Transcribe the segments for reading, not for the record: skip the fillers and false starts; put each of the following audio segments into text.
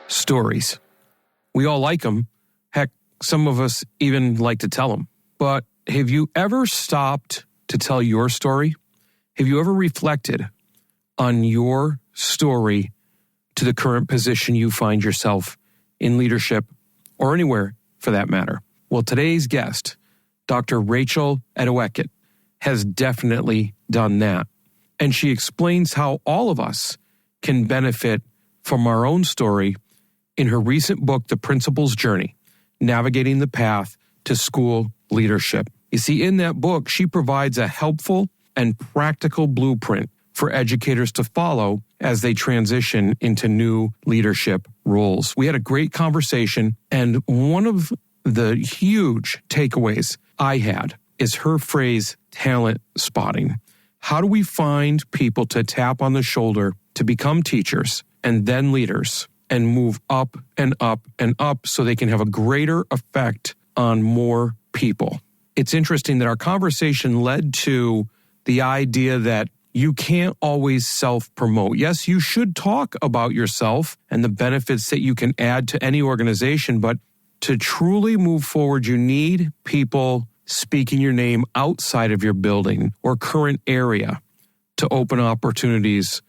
Stories. We all like them. Heck, some of us even like to tell them. But have you ever stopped to tell your story? Have you ever reflected on your story to the current position you find yourself in leadership or anywhere for that matter? Well, today's guest, Dr. Rachel Ed-oh-eck-it, has definitely done that. And she explains how all of us can benefit from our own story in her recent book, The Principal's Journey, Navigating the Path to School Leadership. You see, in that book, she provides a helpful and practical blueprint for educators to follow as they transition into new leadership roles. We had a great conversation, and one of the huge takeaways I had is her phrase, talent spotting. How do we find people to tap on the shoulder to become teachers and then leaders and move up and up and up so they can have a greater effect on more people? It's interesting that our conversation led to the idea that you can't always self-promote. Yes, you should talk about yourself and the benefits that you can add to any organization, but to truly move forward, you need people speaking your name outside of your building or current area to open opportunities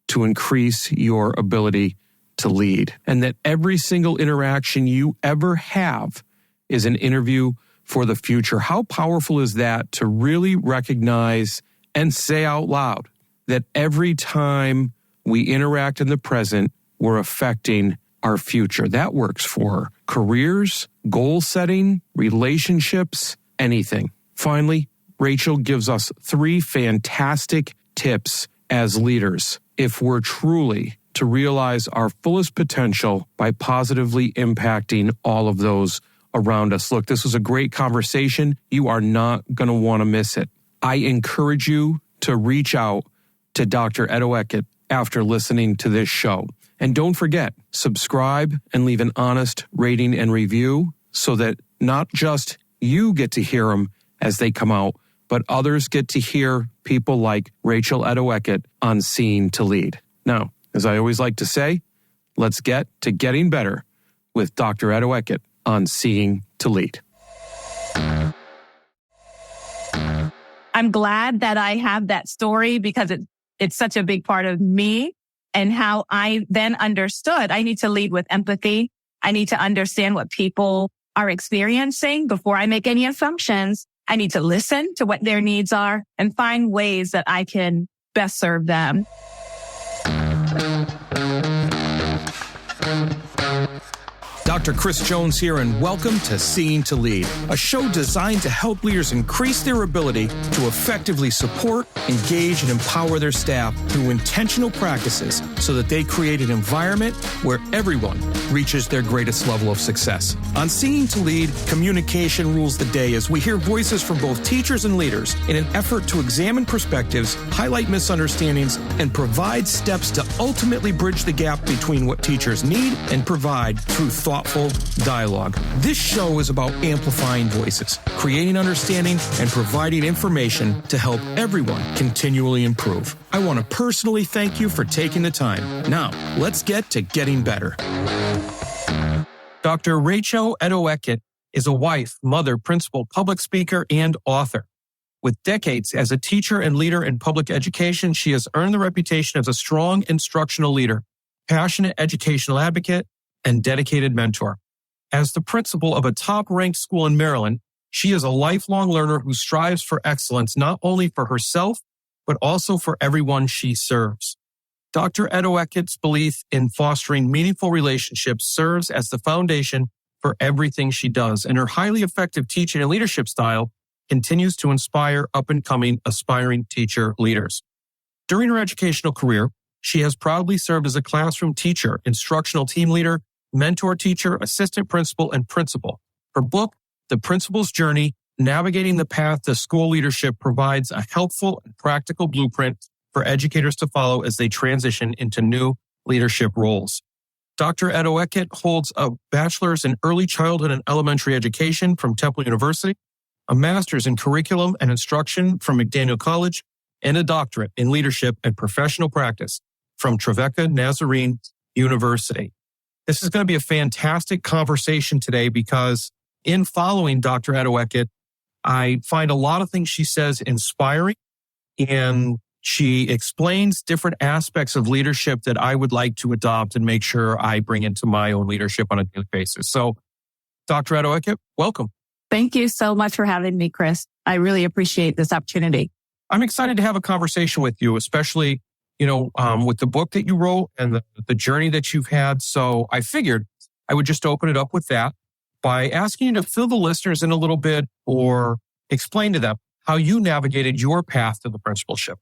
to increase your ability to lead. And that every single interaction you ever have is an interview for the future. How powerful is that to really recognize and say out loud that every time we interact in the present, we're affecting our future? That works for careers, goal setting, relationships, anything. Finally, Rachel gives us 3 fantastic tips as leaders if we're truly to realize our fullest potential by positively impacting all of those around us. Look, this was a great conversation. You are not going to want to miss it. I encourage you to reach out to Dr. Ed-oh-eck-it after listening to this show. And don't forget, subscribe and leave an honest rating and review so that not just you get to hear them as they come out, but others get to hear people like Rachel Ed-oh-eck-it on Seeing to Lead. Now, as I always like to say, let's get to getting better with Dr. Ed-oh-eck-it on Seeing to Lead. I'm glad that I have that story because it's such a big part of me and how I then understood I need to lead with empathy. I need to understand what people are experiencing before I make any assumptions. I need to listen to what their needs are and find ways that I can best serve them. Dr. Chris Jones here, and welcome to Seeing to Lead, a show designed to help leaders increase their ability to effectively support, engage, and empower their staff through intentional practices so that they create an environment where everyone reaches their greatest level of success. On Seeing to Lead, communication rules the day as we hear voices from both teachers and leaders in an effort to examine perspectives, highlight misunderstandings, and provide steps to ultimately bridge the gap between what teachers need and provide through thoughtful dialogue. This show is about amplifying voices, creating understanding, and providing information to help everyone continually improve. I want to personally thank you for taking the time. Now, let's get to getting better. Dr. Rachel Ed-oh-eck-it is a wife, mother, principal, public speaker, and author. With decades as a teacher and leader in public education, she has earned the reputation as a strong instructional leader, passionate educational advocate, and dedicated mentor. As the principal of a top-ranked school in Maryland, she is a lifelong learner who strives for excellence not only for herself, but also for everyone she serves. Dr. Ed-oh-eck-it's belief in fostering meaningful relationships serves as the foundation for everything she does, and her highly effective teaching and leadership style continues to inspire up-and-coming aspiring teacher leaders. During her educational career, she has proudly served as a classroom teacher, instructional team leader, mentor teacher, assistant principal, and principal. Her book, The Principal's Journey, Navigating the Path to School Leadership, provides a helpful and practical blueprint for educators to follow as they transition into new leadership roles. Dr. Ed-oh-eck-it holds a bachelor's in early childhood and elementary education from Temple University, a master's in curriculum and instruction from McDaniel College, and a doctorate in leadership and professional practice from Trevecca Nazarene University. This is going to be a fantastic conversation today because in following Dr. Ed-oh-eck-it, I find a lot of things she says inspiring, and she explains different aspects of leadership that I would like to adopt and make sure I bring into my own leadership on a daily basis. So, Dr. Ed-oh-eck-it, welcome. Thank you so much for having me, Chris. I really appreciate this opportunity. I'm excited to have a conversation with you, especially, with the book that you wrote and the journey that you've had. So I figured I would just open it up with that by asking you to fill the listeners in a little bit or explain to them how you navigated your path to the principalship.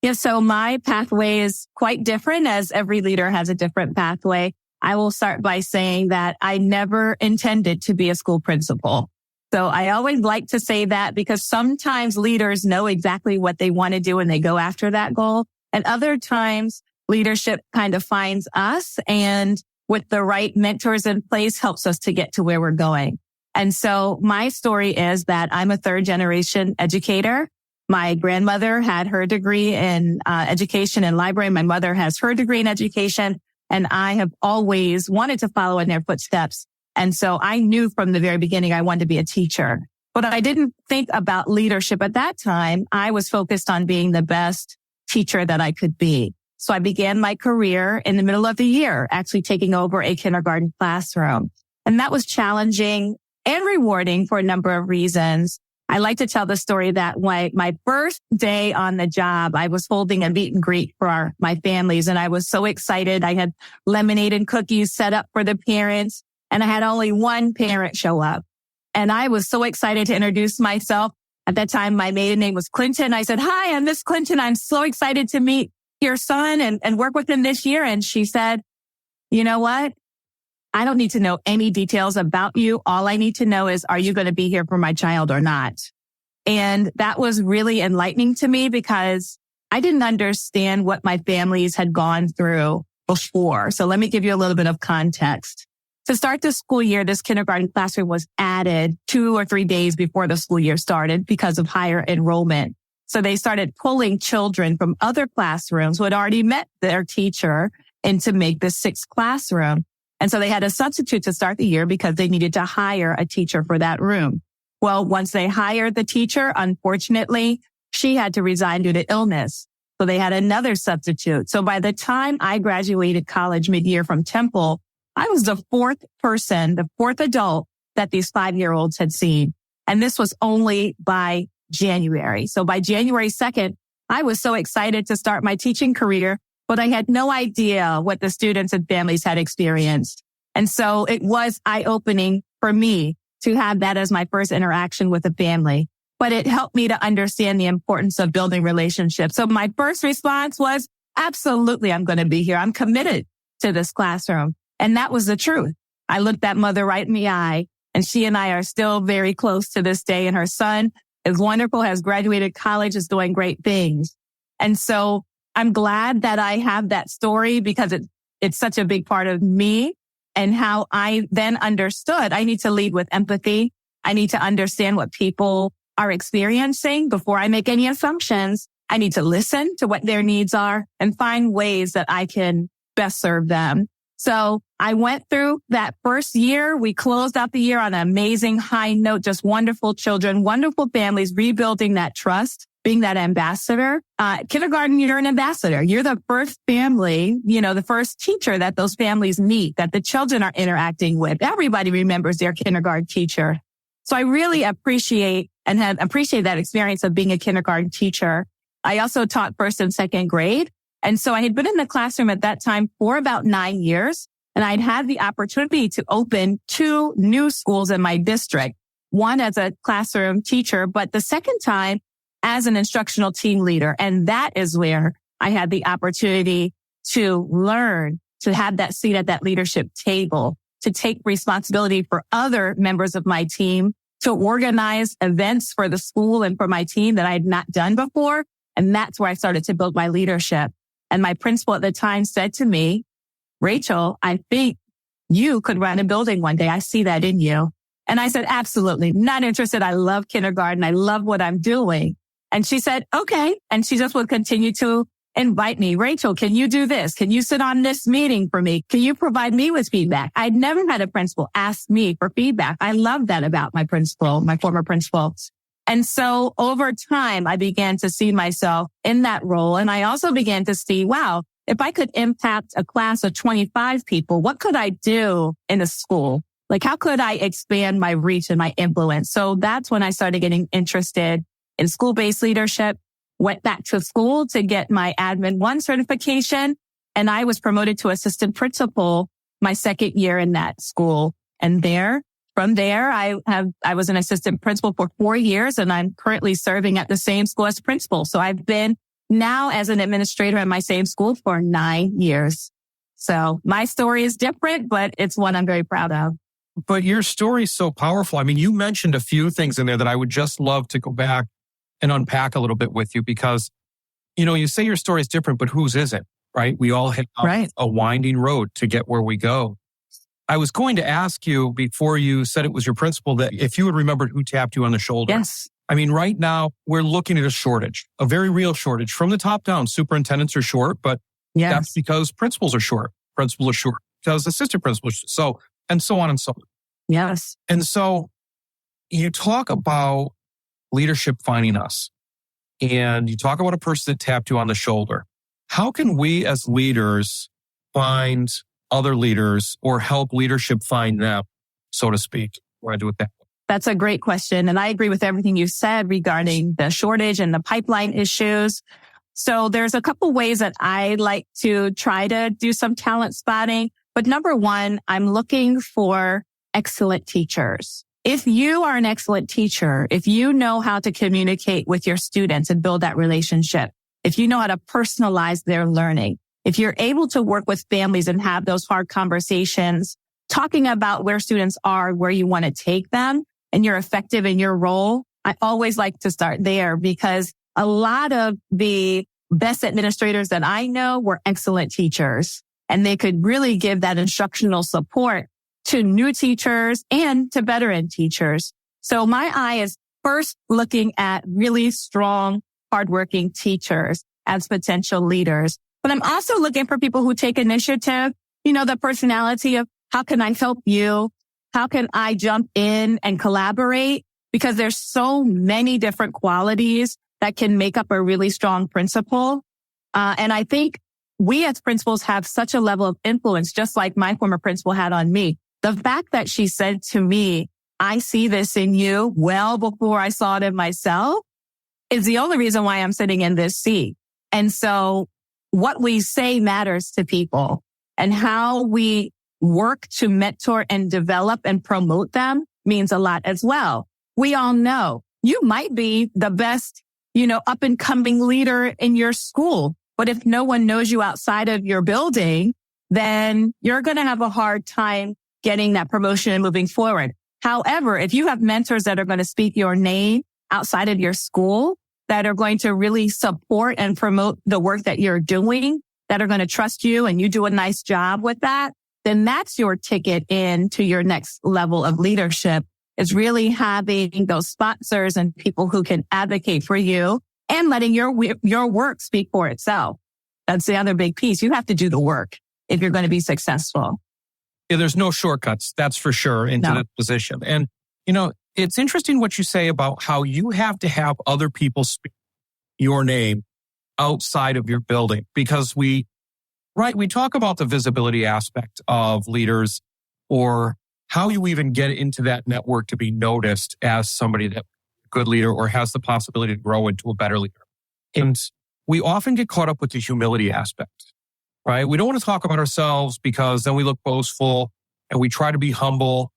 Yeah, so my pathway is quite different, as every leader has a different pathway. I will start by saying that I never intended to be a school principal. So I always like to say that because sometimes leaders know exactly what they want to do and they go after that goal. And other times leadership kind of finds us and with the right mentors in place helps us to get to where we're going. And so my story is that I'm a third generation educator. My grandmother had her degree in education and library. My mother has her degree in education. And I have always wanted to follow in their footsteps. And so I knew from the very beginning I wanted to be a teacher. But I didn't think about leadership at that time. I was focused on being the best teacher that I could be. So I began my career in the middle of the year, actually taking over a kindergarten classroom. And that was challenging and rewarding for a number of reasons. I like to tell the story that my first day on the job, I was holding a meet and greet for my families. And I was so excited. I had lemonade and cookies set up for the parents. And I had only one parent show up. And I was so excited to introduce myself. At that time, my maiden name was Clinton. I said, "Hi, I'm Miss Clinton. I'm so excited to meet your son and work with him this year." And she said, "You know what? I don't need to know any details about you. All I need to know is, are you going to be here for my child or not?" And that was really enlightening to me because I didn't understand what my families had gone through before. So let me give you a little bit of context. To start the school year, this kindergarten classroom was added 2 or 3 days before the school year started because of higher enrollment. So they started pulling children from other classrooms who had already met their teacher in to make this sixth classroom. And so they had a substitute to start the year because they needed to hire a teacher for that room. Well, once they hired the teacher, unfortunately, she had to resign due to illness. So they had another substitute. So by the time I graduated college mid-year from Temple, I was the fourth adult that these 5-year-olds had seen. And this was only by January. So by January 2nd, I was so excited to start my teaching career, but I had no idea what the students and families had experienced. And so it was eye-opening for me to have that as my first interaction with a family. But it helped me to understand the importance of building relationships. So my first response was, absolutely, I'm going to be here. I'm committed to this classroom. And that was the truth. I looked that mother right in the eye, and she and I are still very close to this day. And her son is wonderful, has graduated college, is doing great things. And so I'm glad that I have that story because it's such a big part of me and how I then understood I need to lead with empathy. I need to understand what people are experiencing before I make any assumptions. I need to listen to what their needs are and find ways that I can best serve them. So I went through that first year. We closed out the year on an amazing high note, just wonderful children, wonderful families, rebuilding that trust, being that ambassador. Kindergarten, you're an ambassador. You're the first family, the first teacher that those families meet, that the children are interacting with. Everybody remembers their kindergarten teacher. So I really appreciate that experience of being a kindergarten teacher. I also taught first and second grade. And so I had been in the classroom at that time for about 9 years, and I'd had the opportunity to open 2 new schools in my district, one as a classroom teacher, but the second time as an instructional team leader. And that is where I had the opportunity to learn, to have that seat at that leadership table, to take responsibility for other members of my team, to organize events for the school and for my team that I had not done before. And that's where I started to build my leadership. And my principal at the time said to me, "Rachel, I think you could run a building one day. I see that in you." And I said, "Absolutely not interested. I love kindergarten. I love what I'm doing." And she said, "Okay." And she just would continue to invite me. Rachel, can you do this? Can you sit on this meeting for me? Can you provide me with feedback? I'd never had a principal ask me for feedback. I love that about my principal, my former principal. And so over time, I began to see myself in that role. And I also began to see, wow, if I could impact a class of 25 people, what could I do in a school? Like, how could I expand my reach and my influence? So that's when I started getting interested in school-based leadership. Went back to school to get my Admin 1 certification, and I was promoted to assistant principal my second year in that school. And from there, I was an assistant principal for 4 years, and I'm currently serving at the same school as principal. So I've been now as an administrator at my same school for 9 years. So my story is different, but it's one I'm very proud of. But your story is so powerful. I mean, you mentioned a few things in there that I would just love to go back and unpack a little bit with you, because, you say your story is different, but whose isn't, right? We all hit a winding road to get where we go. I was going to ask you before you said it was your principal that if you had remembered who tapped you on the shoulder. Yes. I mean, right now we're looking at a shortage, a very real shortage from the top down. Superintendents are short, but that's because principals are short. Principals are short because assistant principals. So on and so on. Yes. And so you talk about leadership finding us, and you talk about a person that tapped you on the shoulder. How can we as leaders find other leaders or help leadership find them, so to speak? What do I do with that? That's a great question. And I agree with everything you said regarding the shortage and the pipeline issues. So there's a couple ways that I like to try to do some talent spotting. But number one, I'm looking for excellent teachers. If you are an excellent teacher, if you know how to communicate with your students and build that relationship, if you know how to personalize their learning, if you're able to work with families and have those hard conversations, talking about where students are, where you want to take them, and you're effective in your role, I always like to start there, because a lot of the best administrators that I know were excellent teachers, and they could really give that instructional support to new teachers and to veteran teachers. So my eye is first looking at really strong, hardworking teachers as potential leaders. But I'm also looking for people who take initiative, the personality of how can I help you? How can I jump in and collaborate? Because there's so many different qualities that can make up a really strong principal. And I think we as principals have such a level of influence, just like my former principal had on me. The fact that she said to me, I see this in you well before I saw it in myself, is the only reason why I'm sitting in this seat. And so what we say matters to people, and how we work to mentor and develop and promote them means a lot as well. We all know you might be the best, up and coming leader in your school, but if no one knows you outside of your building, then you're going to have a hard time getting that promotion and moving forward. However, if you have mentors that are going to speak your name outside of your school, that are going to really support and promote the work that you're doing, that are going to trust you and you do a nice job with that, then that's your ticket into your next level of leadership, is really having those sponsors and people who can advocate for you and letting your work speak for itself. That's the other big piece. You have to do the work if you're going to be successful. Yeah, there's no shortcuts, that's for sure, into that position. And, it's interesting what you say about how you have to have other people speak your name outside of your building, because we talk about the visibility aspect of leaders, or how you even get into that network to be noticed as somebody that's a good leader or has the possibility to grow into a better leader. And we often get caught up with the humility aspect, right? We don't want to talk about ourselves because then we look boastful, and we try to be humble.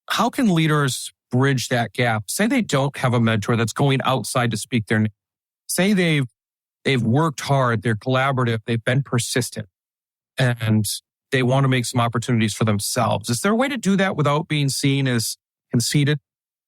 How can leaders bridge that gap? Say they don't have a mentor that's going outside to speak their name. Say they've worked hard, they're collaborative, they've been persistent, and they want to make some opportunities for themselves. Is there a way to do that without being seen as conceited?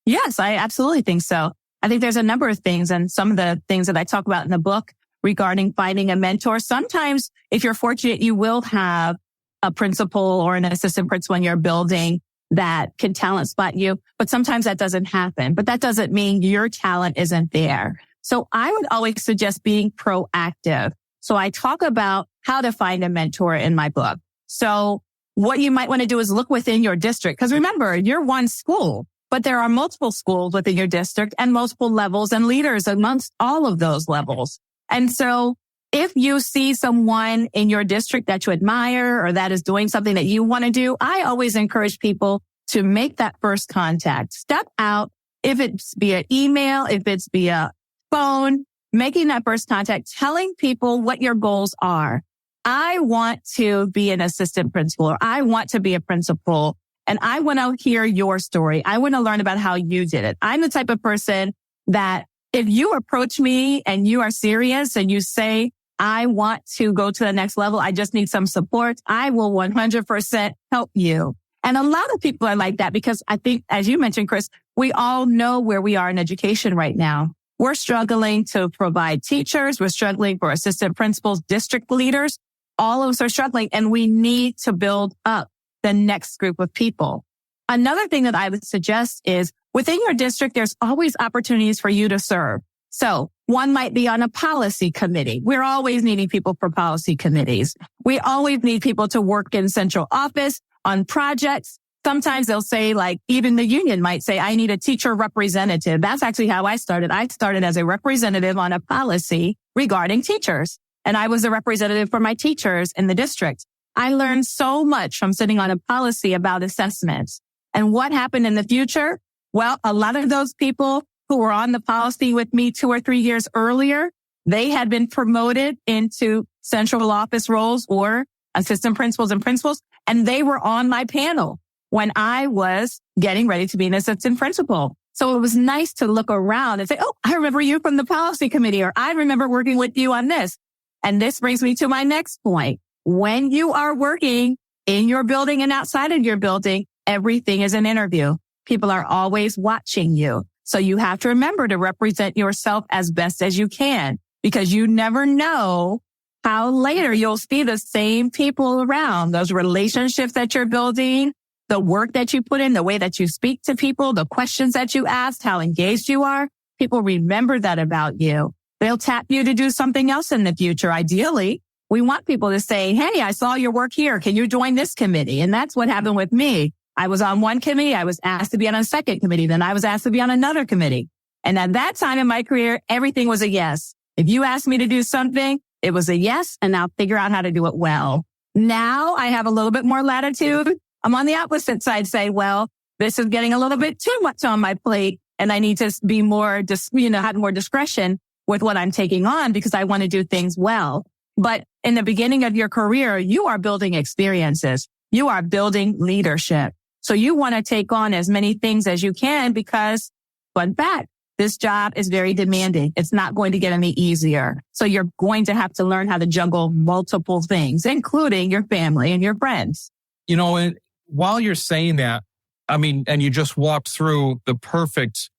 Yes, I absolutely think so. I think there's a number of things, and some of the things that I talk about in the book regarding finding a mentor. Sometimes, if you're fortunate, you will have a principal or an assistant principal in your building that can talent spot you, but sometimes that doesn't happen. But that doesn't mean your talent isn't there. So I would always suggest being proactive. So I talk about how to find a mentor in my book. So what you might want to do is look within your district. Because remember, you're one school, but there are multiple schools within your district and multiple levels and leaders amongst all of those levels. And so if you see someone in your district that you admire or that is doing something that you want to do, I always encourage people to make that first contact. Step out, if it's via email, if it's via phone, making that first contact, telling people what your goals are. I want to be an assistant principal, or I want to be a principal, and I want to hear your story. I want to learn about how you did it. I'm the type of person that if you approach me and you are serious and you say, I want to go to the next level, I just need some support, I will 100% help you. And a lot of people are like that because I think, as you mentioned, Chris, we all know where we are in education right now. We're struggling to provide teachers. We're struggling for assistant principals, district leaders. All of us are struggling, and we need to build up the next group of people. Another thing that I would suggest is within your district, there's always opportunities for you to serve. So one might be on a policy committee. We're always needing people for policy committees. We always need people to work in central office on projects. Sometimes they'll say, like, even the union might say, I need a teacher representative. That's actually how I started. I started as a representative on a policy regarding teachers. And I was a representative for my teachers in the district. I learned so much from sitting on a policy about assessments. And what happened in the future? Well, a lot of those people who were on the policy with me 2 or 3 years earlier, they had been promoted into central office roles or assistant principals and principals, and they were on my panel when I was getting ready to be an assistant principal. So it was nice to look around and say, oh, I remember you from the policy committee, or I remember working with you on this. And this brings me to my next point. When you are working in your building and outside of your building, everything is an interview. People are always watching you. So you have to remember to represent yourself as best as you can, because you never know how later you'll see the same people around. Those relationships that you're building, the work that you put in, the way that you speak to people, the questions that you ask, how engaged you are. People remember that about you. They'll tap you to do something else in the future. Ideally, we want people to say, hey, I saw your work here. Can you join this committee? And that's what happened with me. I was on one committee. I was asked to be on a second committee. Then I was asked to be on another committee. And at that time in my career, everything was a yes. If you asked me to do something, it was a yes, and I'll figure out how to do it well. Now I have a little bit more latitude. I'm on the opposite side, say, well, this is getting a little bit too much on my plate, and I need to be more, have more discretion with what I'm taking on because I want to do things well. But in the beginning of your career, you are building experiences. You are building leadership. So you want to take on as many things as you can because, fun fact, this job is very demanding. It's not going to get any easier. So you're going to have to learn how to juggle multiple things, including your family and your friends. You know, and while you're saying that, I mean, and you just walked through the perfect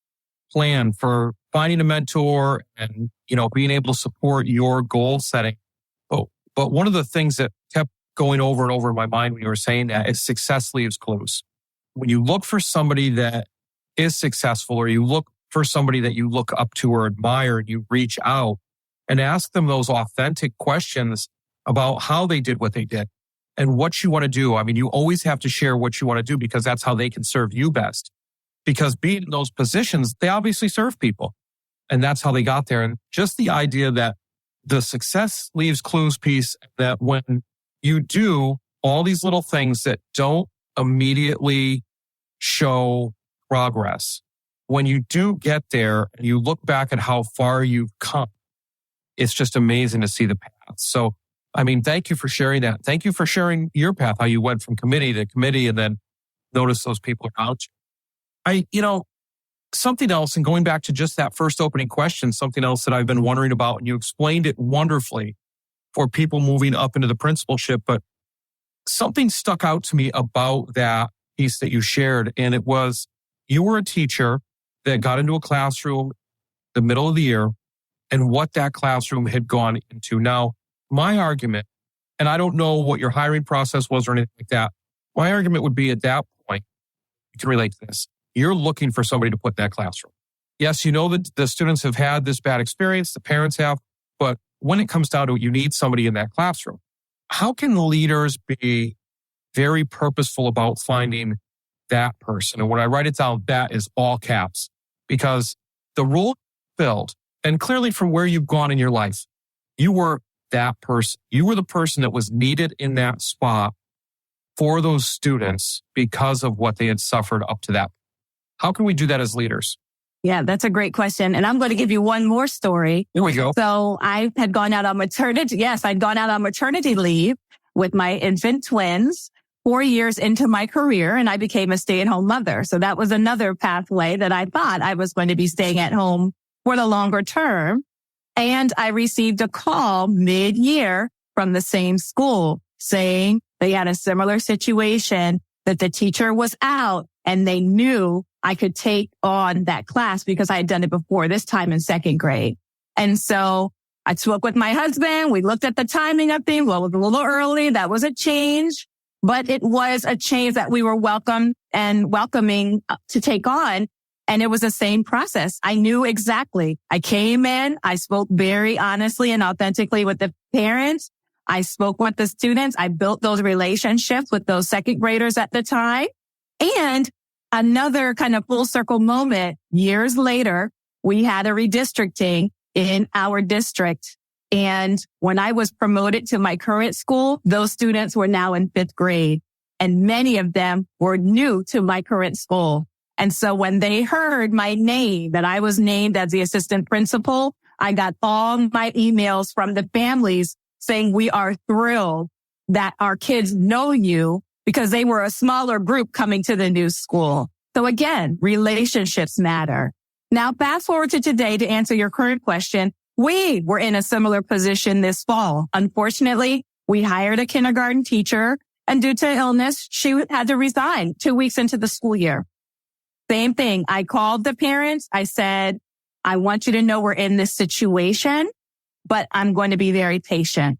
plan for finding a mentor and, being able to support your goal setting. But one of the things that kept going over and over in my mind when you were saying that is success leaves clues. When you look for somebody that is successful, or you look for somebody that you look up to or admire, and you reach out and ask them those authentic questions about how they did what they did and what you want to do. I mean, you always have to share what you want to do because that's how they can serve you best. Because being in those positions, they obviously serve people. And that's how they got there. And just the idea that the success leaves clues piece, that when you do all these little things that don't immediately show progress, when you do get there and you look back at how far you've come, it's just amazing to see the path. So, I mean, thank you for sharing that. Thank you for sharing your path, how you went from committee to committee and then notice those people around you. Something else, and going back to just that first opening question, something else that I've been wondering about, and you explained it wonderfully for people moving up into the principalship, but something stuck out to me about that piece that you shared, and it was you were a teacher that got into a classroom the middle of the year and what that classroom had gone into. Now, my argument, and I don't know what your hiring process was or anything like that, my argument would be at that point, you can relate to this. You're looking for somebody to put in that classroom. Yes, you know that the students have had this bad experience, the parents have, but when it comes down to it, you need somebody in that classroom. How can leaders be very purposeful about finding that person? And when I write it down, that is all caps, because the role filled, and clearly from where you've gone in your life, you were that person. You were the person that was needed in that spot for those students because of what they had suffered up to that. How can we do that as leaders? Yeah, that's a great question. And I'm going to give you one more story. Here we go. So I had gone out on maternity. Yes, I'd gone out on maternity leave with my infant twins 4 years into my career, and I became a stay-at-home mother. So that was another pathway that I thought I was going to be staying at home for the longer term. And I received a call mid-year from the same school saying they had a similar situation, that the teacher was out and they knew I could take on that class because I had done it before, this time in second grade. And so I spoke with my husband. We looked at the timing of things. Well, it was a little early. That was a change, but it was a change that we were welcoming to take on. And it was the same process. I knew exactly. I came in, I spoke very honestly and authentically with the parents. I spoke with the students. I built those relationships with those second graders at the time. And another kind of full circle moment, years later, we had a redistricting in our district. And when I was promoted to my current school, those students were now in 5th grade. And many of them were new to my current school. And so when they heard my name, that I was named as the assistant principal, I got all my emails from the families saying, we are thrilled that our kids know you, because they were a smaller group coming to the new school. So again, relationships matter. Now, fast forward to today to answer your current question. We were in a similar position this fall. Unfortunately, we hired a kindergarten teacher, and due to illness, she had to resign 2 weeks into the school year. Same thing. I called the parents. I said, I want you to know we're in this situation, but I'm going to be very patient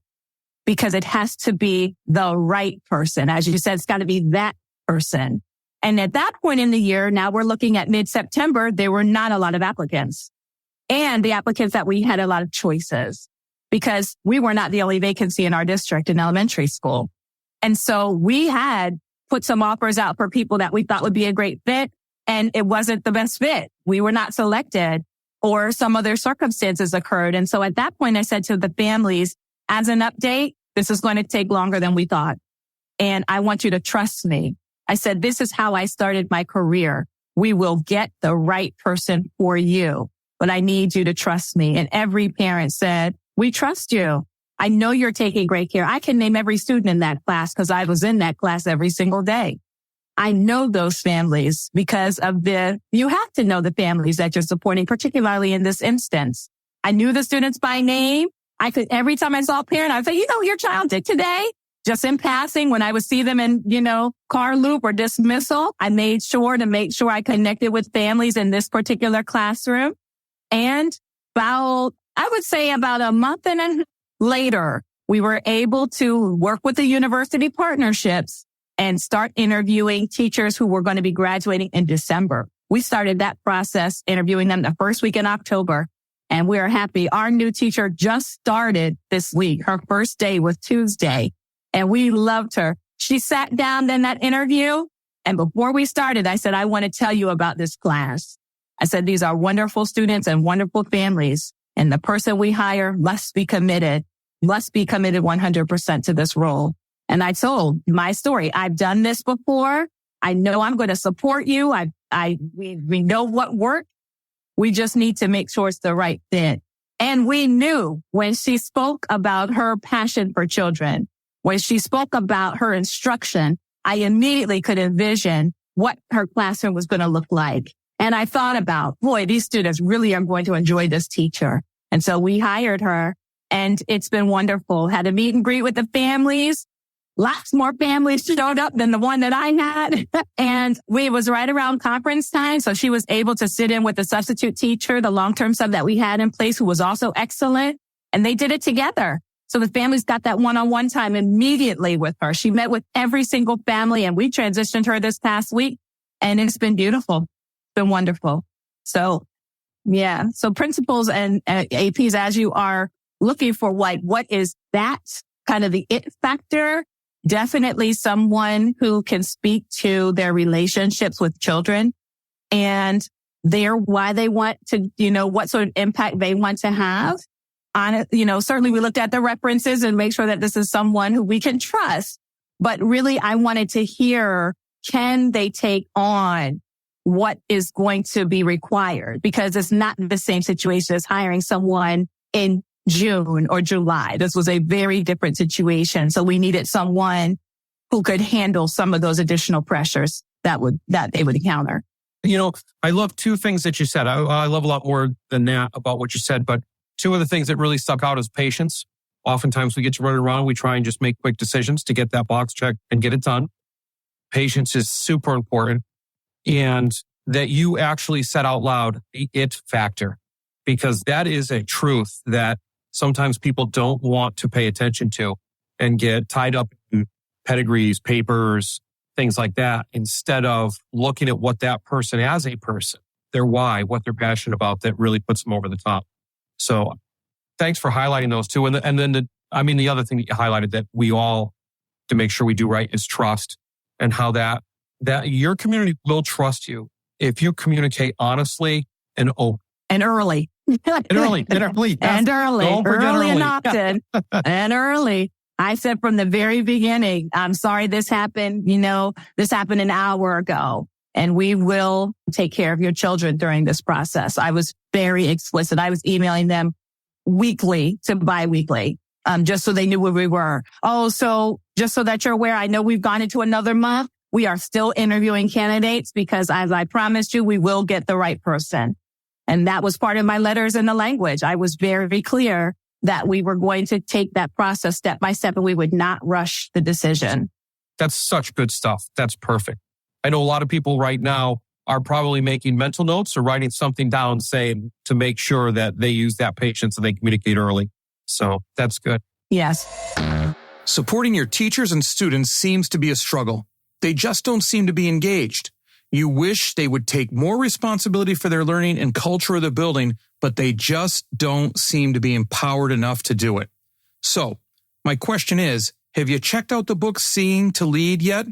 because it has to be the right person. As you said, it's got to be that person. And at that point in the year, now we're looking at mid-September, there were not a lot of applicants. And the applicants that we had a lot of choices because we were not the only vacancy in our district in elementary school. And so we had put some offers out for people that we thought would be a great fit. And it wasn't the best fit. We were not selected, or some other circumstances occurred. And so at that point, I said to the families, as an update, this is going to take longer than we thought. And I want you to trust me. I said, this is how I started my career. We will get the right person for you, but I need you to trust me. And every parent said, we trust you. I know you're taking great care. I can name every student in that class because I was in that class every single day. I know those families because of you have to know the families that you're supporting, particularly in this instance. I knew the students by name. Every time I saw a parent, I would say, you know, your child did today, just in passing. When I would see them in, car loop or dismissal, I made sure I connected with families in this particular classroom. And about a month and a half later, we were able to work with the university partnerships and start interviewing teachers who were going to be graduating in December. We started that process, interviewing them the first week in October, and we are happy. Our new teacher just started this week. Her first day was Tuesday, and we loved her. She sat down in that interview, and before we started, I said, I want to tell you about this class. I said, these are wonderful students and wonderful families, and the person we hire must be committed 100% to this role. And I told my story. I've done this before. I know I'm going to support you. We know what worked. We just need to make sure it's the right fit. And we knew when she spoke about her passion for children, when she spoke about her instruction, I immediately could envision what her classroom was going to look like. And I thought about, boy, these students really are going to enjoy this teacher. And so we hired her, and it's been wonderful. Had a meet and greet with the families. Lots more families showed up than the one that I had. And it was right around conference time. So she was able to sit in with the substitute teacher, the long-term sub that we had in place, who was also excellent. And they did it together. So the families got that one-on-one time immediately with her. She met with every single family, and we transitioned her this past week. And it's been beautiful. It's been wonderful. So, yeah. So principals and APs, as you are looking for what is that kind of the it factor. Definitely someone who can speak to their relationships with children and why they want to, what sort of impact they want to have on it. Certainly we looked at the references and make sure that this is someone who we can trust. But really, I wanted to hear, can they take on what is going to be required? Because it's not the same situation as hiring someone in June or July. This was a very different situation. So we needed someone who could handle some of those additional pressures that they would encounter. I love two things that you said. I love a lot more than that about what you said, but two of the things that really stuck out is patience. Oftentimes we get to run around. We try and just make quick decisions to get that box checked and get it done. Patience is super important. And that you actually said out loud, the it factor, because that is a truth that sometimes people don't want to pay attention to and get tied up in pedigrees, papers, things like that, instead of looking at what that person as a person, their why, what they're passionate about, that really puts them over the top. So thanks for highlighting those two. And then the other thing that you highlighted that we all, to make sure we do right, is trust, and how that your community will trust you if you communicate honestly and open. And early. And early. And early. Don't forget early and often. And early. I said from the very beginning, I'm sorry this happened. This happened an hour ago, and we will take care of your children during this process. I was very explicit. I was emailing them weekly to biweekly, just so they knew where we were. Oh, so just so that you're aware, I know we've gone into another month. We are still interviewing candidates because, as I promised you, we will get the right person. And that was part of my letters in the language. I was very clear that we were going to take that process step by step and we would not rush the decision. That's such good stuff. That's perfect. I know a lot of people right now are probably making mental notes or writing something down, saying to make sure that they use that patience and they communicate early. So that's good. Yes. Supporting your teachers and students seems to be a struggle. They just don't seem to be engaged. You wish they would take more responsibility for their learning and culture of the building, but they just don't seem to be empowered enough to do it. So, my question is, have you checked out the book Seeing to Lead yet?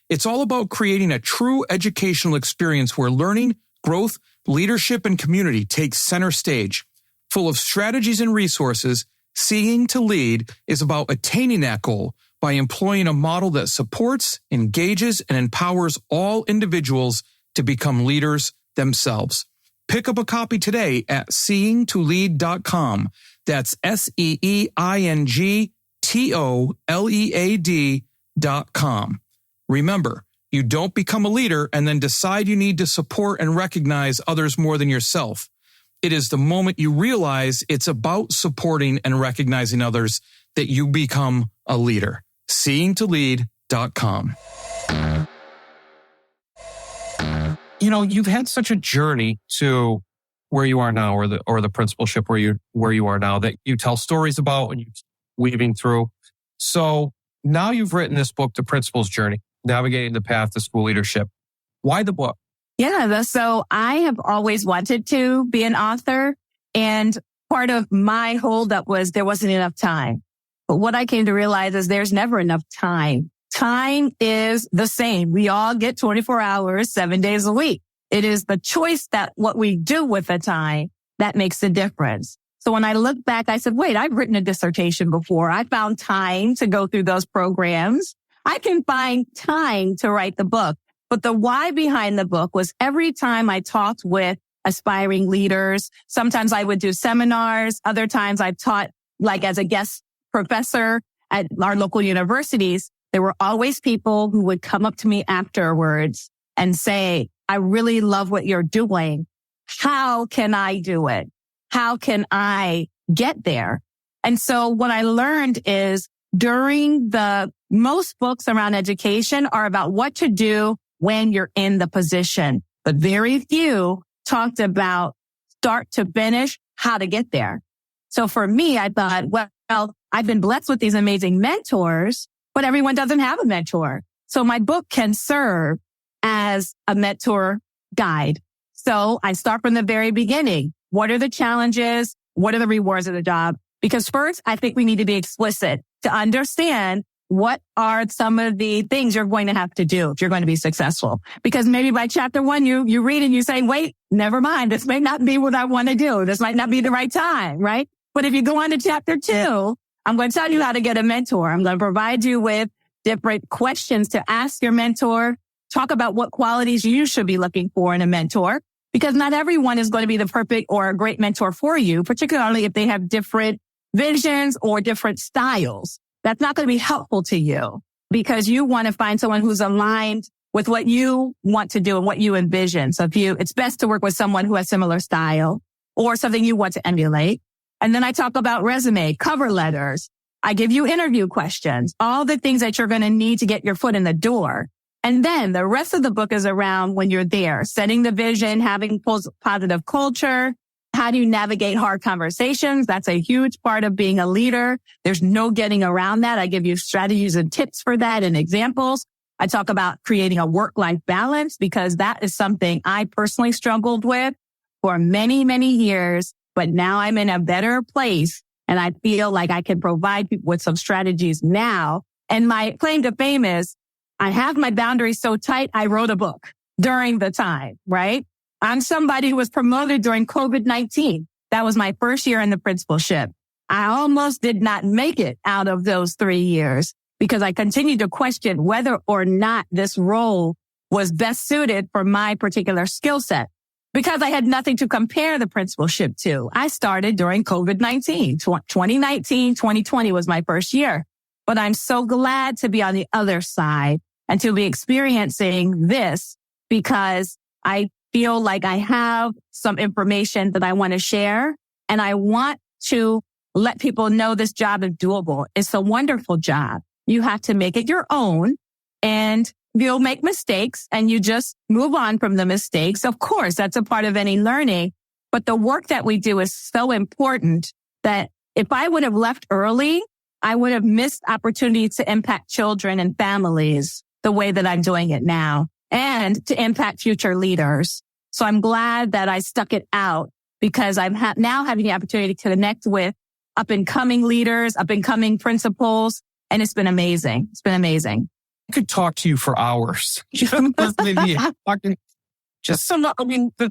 It's all about creating a true educational experience where learning, growth, leadership, and community takes center stage. Full of strategies and resources, Seeing to Lead is about attaining that goal by employing a model that supports, engages, and empowers all individuals to become leaders themselves. Pick up a copy today at seeingtolead.com. That's seeingtolead.com. Remember, you don't become a leader and then decide you need to support and recognize others more than yourself. It is the moment you realize it's about supporting and recognizing others that you become a leader. seeingtolead.com. You've had such a journey to where you are now, or the principalship where you are now, that you tell stories about and you're weaving through. So now you've written this book, The Principal's Journey, Navigating the Path to School Leadership. Why the book? Yeah, so I have always wanted to be an author, and part of my holdup was there wasn't enough time. But what I came to realize is there's never enough time. Time is the same. We all get 24 hours, 7 days a week. It is the choice that what we do with the time that makes the difference. So when I look back, I said, wait, I've written a dissertation before. I found time to go through those programs. I can find time to write the book. But the why behind the book was every time I talked with aspiring leaders, sometimes I would do seminars. Other times I've taught like as a guest professor at our local universities. There were always people who would come up to me afterwards and say, I really love what you're doing. How can I do it? How can I get there? And so what I learned is most books around education are about what to do when you're in the position, but very few talked about start to finish, how to get there. So for me, I thought, well, I've been blessed with these amazing mentors, but everyone doesn't have a mentor. So my book can serve as a mentor guide. So I start from the very beginning. What are the challenges? What are the rewards of the job? Because first, I think we need to be explicit to understand what are some of the things you're going to have to do if you're going to be successful. Because maybe by chapter 1, you read and you say, wait, never mind. This may not be what I want to do. This might not be the right time, right? But if you go on to chapter 2, I'm going to tell you how to get a mentor. I'm going to provide you with different questions to ask your mentor. Talk about what qualities you should be looking for in a mentor, because not everyone is going to be the perfect or a great mentor for you, particularly if they have different visions or different styles. That's not going to be helpful to you because you want to find someone who's aligned with what you want to do and what you envision. So it's best to work with someone who has similar style or something you want to emulate. And then I talk about resume, cover letters. I give you interview questions, all the things that you're going to need to get your foot in the door. And then the rest of the book is around when you're there, setting the vision, having positive culture. How do you navigate hard conversations? That's a huge part of being a leader. There's no getting around that. I give you strategies and tips for that and examples. I talk about creating a work-life balance because that is something I personally struggled with for many, many years. But now I'm in a better place and I feel like I can provide people with some strategies now. And my claim to fame is I have my boundaries so tight, I wrote a book during the time, right? I'm somebody who was promoted during COVID-19. That was my first year in the principalship. I almost did not make it out of those 3 years because I continued to question whether or not this role was best suited for my particular skill set because I had nothing to compare the principalship to. I started during COVID-19. 2019, 2020 was my first year, but I'm so glad to be on the other side and to be experiencing this because I feel like I have some information that I want to share and I want to let people know this job is doable. It's a wonderful job. You have to make it your own and you'll make mistakes and you just move on from the mistakes. Of course, that's a part of any learning, but the work that we do is so important that if I would have left early, I would have missed opportunity to impact children and families the way that I'm doing it now and to impact future leaders. So I'm glad that I stuck it out because I'm now having the opportunity to connect with up and coming leaders, up and coming principals. And it's been amazing. It's been amazing. I could talk to you for hours. The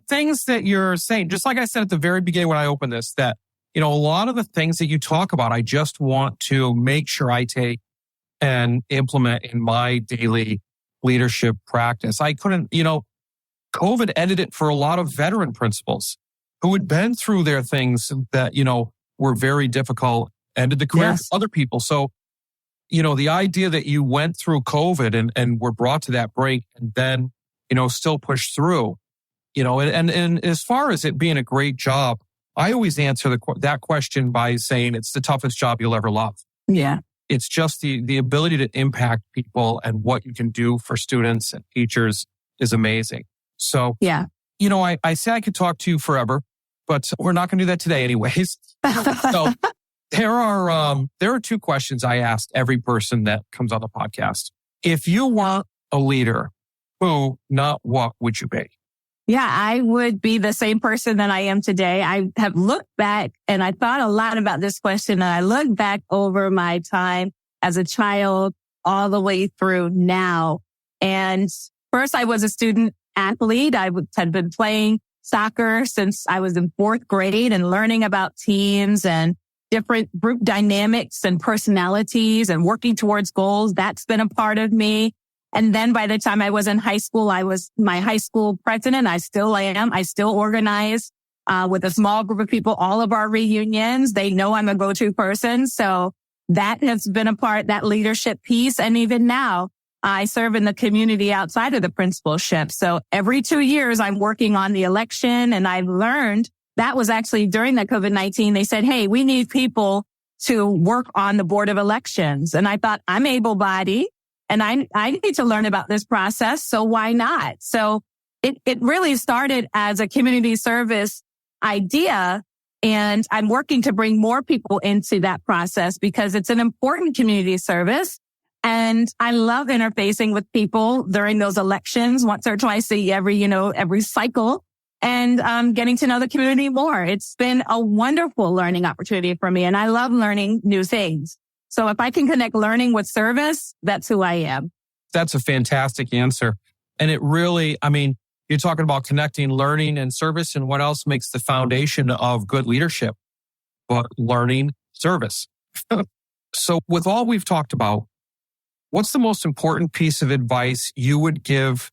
things that you're saying, just like I said at the very beginning when I opened this, that, a lot of the things that you talk about, I just want to make sure I take and implement in my daily leadership practice. I couldn't, COVID ended it for a lot of veteran principals who had been through their things that, were very difficult, ended the career of other people. So, the idea that you went through COVID and were brought to that break and then, still pushed through, and as far as it being a great job, I always answer that question by saying it's the toughest job you'll ever love. Yeah. It's just the ability to impact people and what you can do for students and teachers is amazing. So, yeah, I say I could talk to you forever, but we're not going to do that today anyways. So there are 2 questions I ask every person that comes on the podcast. If you weren't a leader, who, not what would you be? Yeah, I would be the same person that I am today. I have looked back and I thought a lot about this question and I look back over my time as a child all the way through now. And first I was a student athlete. I had been playing soccer since I was in 4th grade and learning about teams and different group dynamics and personalities and working towards goals. That's been a part of me. And then by the time I was in high school, I was my high school president. I still am. I still organize with a small group of people all of our reunions. They know I'm a go-to person. So that has been a part, that leadership piece. And even now, I serve in the community outside of the principalship. So every 2 years, I'm working on the election. And I've learned that was actually during the COVID-19. They said, hey, we need people to work on the board of elections. And I thought, I'm able-bodied and I need to learn about this process. So why not? So it really started as a community service idea. And I'm working to bring more people into that process because it's an important community service. And I love interfacing with people during those elections once or twice a year, every cycle. and getting to know the community more. It's been a wonderful learning opportunity for me, and I love learning new things. So if I can connect learning with service, that's who I am. That's a fantastic answer. And it really, you're talking about connecting learning and service, and what else makes the foundation of good leadership? But learning, service. So with all we've talked about, what's the most important piece of advice you would give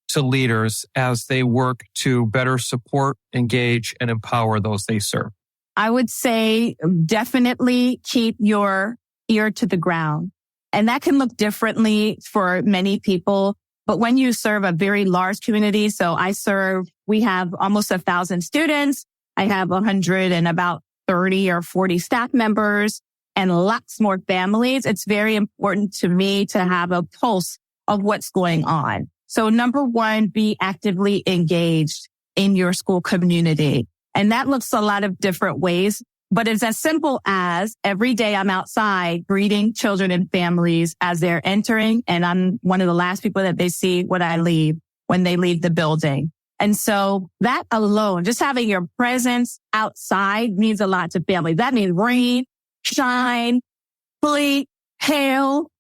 to leaders as they work to better support, engage, and empower those they serve? I would say definitely keep your ear to the ground. And that can look differently for many people. But when you serve a very large community, so we have almost 1,000 students. I have 100 and about 30 or 40 staff members and lots more families. It's very important to me to have a pulse of what's going on. So number one, be actively engaged in your school community. And that looks a lot of different ways, but it's as simple as every day I'm outside greeting children and families as they're entering. And I'm one of the last people that they see when they leave the building. And so that alone, just having your presence outside means a lot to families. That means rain, shine, sleet, hail,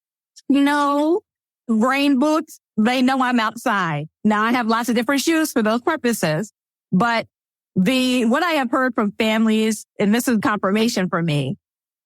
snow, rain boots. They know I'm outside. Now I have lots of different shoes for those purposes, but what I have heard from families, and this is confirmation for me,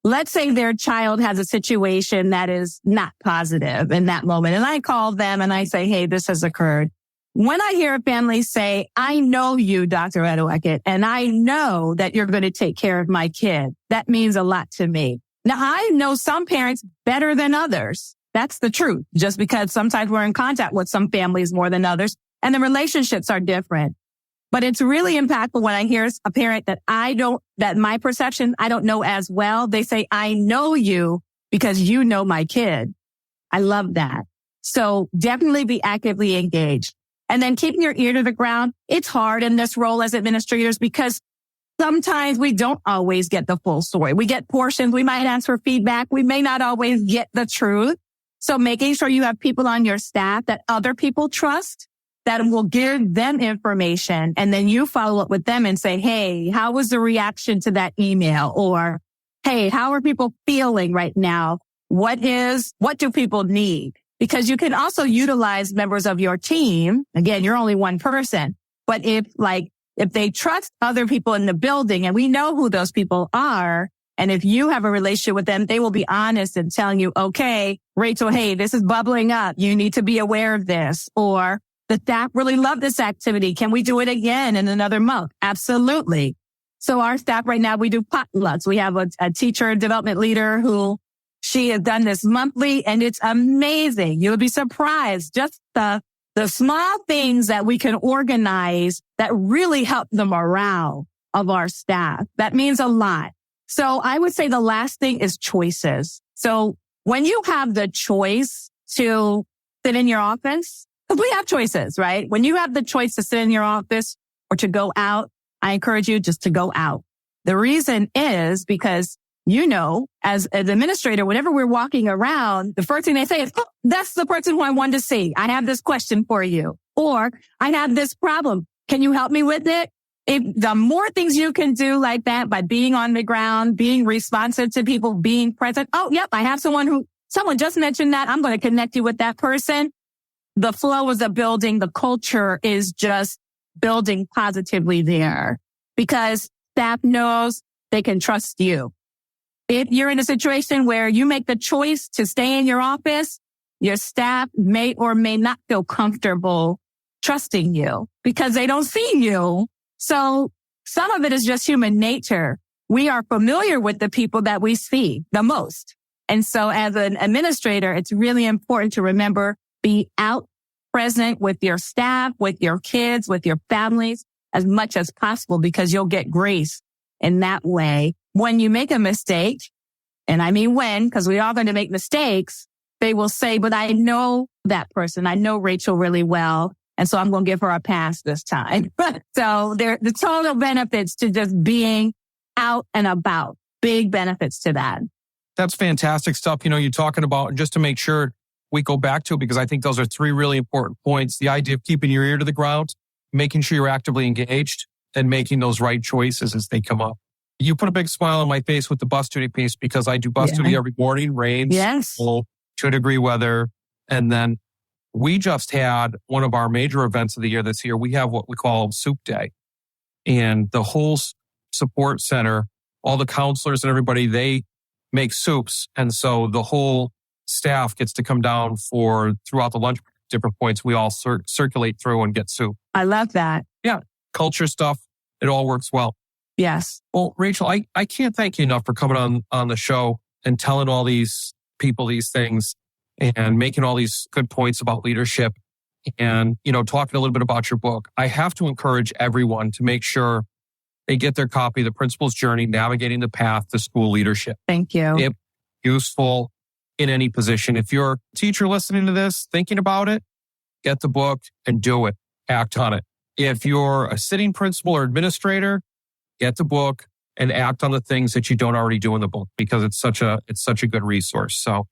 let's say their child has a situation that is not positive in that moment. And I call them and I say, hey, this has occurred. When I hear a family say, I know you, Dr. Ed-oh-eck-it, and I know that you're going to take care of my kid, that means a lot to me. Now, I know some parents better than others. That's the truth, just because sometimes we're in contact with some families more than others, and the relationships are different. But it's really impactful when I hear a parent that my perception, I don't know as well. They say, I know you because you know my kid. I love that. So definitely be actively engaged. And then keeping your ear to the ground. It's hard in this role as administrators because sometimes we don't always get the full story. We get portions. We might ask for feedback. We may not always get the truth. So making sure you have people on your staff that other people trust, that will give them information. And then you follow up with them and say, hey, how was the reaction to that email? Or, hey, how are people feeling right now? What do people need? Because you can also utilize members of your team. Again, you're only one person, but if they trust other people in the building and we know who those people are, and if you have a relationship with them, they will be honest and telling you, okay, Rachel, hey, this is bubbling up. You need to be aware of this. Or the staff really love this activity. Can we do it again in another month? Absolutely. So our staff right now, we do potlucks. We have a teacher development leader who she has done this monthly, and it's amazing. You'll be surprised just the small things that we can organize that really help the morale of our staff. That means a lot. So I would say the last thing is choices. So when you have the choice to sit in your office, because we have choices, right? When you have the choice to sit in your office or to go out, I encourage you just to go out. The reason is because, as an administrator, whenever we're walking around, the first thing they say is, oh, that's the person who I wanted to see. I have this question for you. Or I have this problem. Can you help me with it? The more things you can do like that by being on the ground, being responsive to people, being present. Oh, yep. I have someone just mentioned that. I'm going to connect you with that person. The flow of the building, the culture is just building positively there because staff knows they can trust you. If you're in a situation where you make the choice to stay in your office, your staff may or may not feel comfortable trusting you because they don't see you. So some of it is just human nature. We are familiar with the people that we see the most. And so as an administrator, it's really important to remember, be out present with your staff, with your kids, with your families as much as possible because you'll get grace in that way. When you make a mistake, and I mean when, because we're all going to make mistakes, they will say, but I know that person. I know Rachel really well. And so I'm going to give her a pass this time. So the total benefits to just being out and about, big benefits to that. That's fantastic stuff. You're talking about, just to make sure we go back to it, because I think those are three really important points. The idea of keeping your ear to the ground, making sure you're actively engaged and making those right choices as they come up. You put a big smile on my face with the bus duty piece because I do bus duty every morning, rains, full, 2-degree weather. And then we just had one of our major events of the year this year. We have what we call Soup Day. And the whole support center, all the counselors and everybody, they make soups. And so the whole staff gets to come down throughout the lunch, different points. We all circulate through and get soup. I love that. Yeah. Culture stuff. It all works well. Yes. Well, Rachel, I can't thank you enough for coming on the show and telling all these people these things and making all these good points about leadership and, talking a little bit about your book. I have to encourage everyone to make sure they get their copy, The Principal's Journey, Navigating the Path to School Leadership. Thank you. It's useful in any position. If you're a teacher listening to this, thinking about it, get the book and do it. Act on it. If you're a sitting principal or administrator, get the book and act on the things that you don't already do in the book because it's such a good resource. So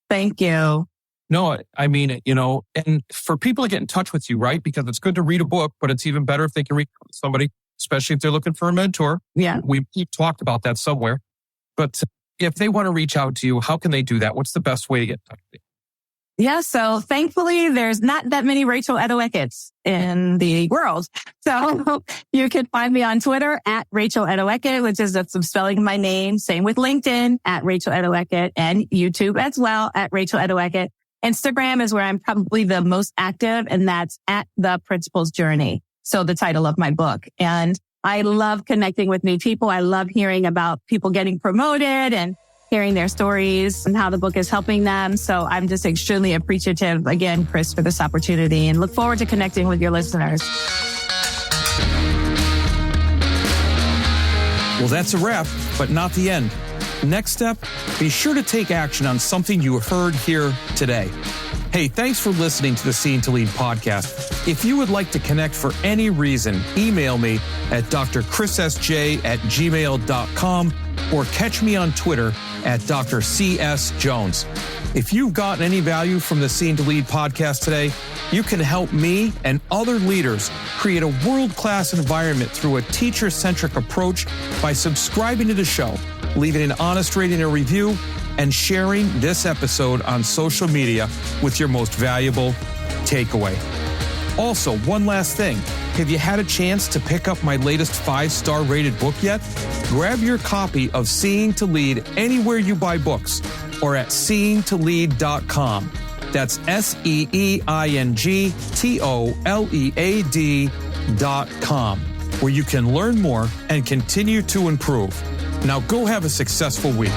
thank you. No, I mean it, and for people to get in touch with you, right? Because it's good to read a book, but it's even better if they can read somebody, especially if they're looking for a mentor. Yeah. We've talked about that somewhere. But if they want to reach out to you, how can they do that? What's the best way to get in touch with you? Yeah, so thankfully, there's not that many Rachel Ed-oh-eck-its in the world. So you can find me on Twitter at Rachel Ed-oh-eck-it, which is some spelling of my name. Same with LinkedIn at Rachel Ed-oh-eck-it and YouTube as well at Rachel Ed-oh-eck-it. Instagram is where I'm probably the most active, and that's at The Principal's Journey. So the title of my book. And I love connecting with new people. I love hearing about people getting promoted and hearing their stories and how the book is helping them. So I'm just extremely appreciative, again, Chris, for this opportunity and look forward to connecting with your listeners. Well, that's a wrap, but not the end. Next step, be sure to take action on something you heard here today. Hey, thanks for listening to the Seeing to Lead podcast. If you would like to connect for any reason, email me at drchrissj@gmail.com or catch me on Twitter at Dr. C.S. Jones. If you've gotten any value from the Seeing to Lead podcast today, you can help me and other leaders create a world-class environment through a teacher-centric approach by subscribing to the show, leaving an honest rating and review, and sharing this episode on social media with your most valuable takeaway. Also, one last thing. Have you had a chance to pick up my latest 5-star rated book yet? Grab your copy of Seeing to Lead anywhere you buy books or at seeingtolead.com. That's seeingtolead.com, where you can learn more and continue to improve. Now go have a successful week.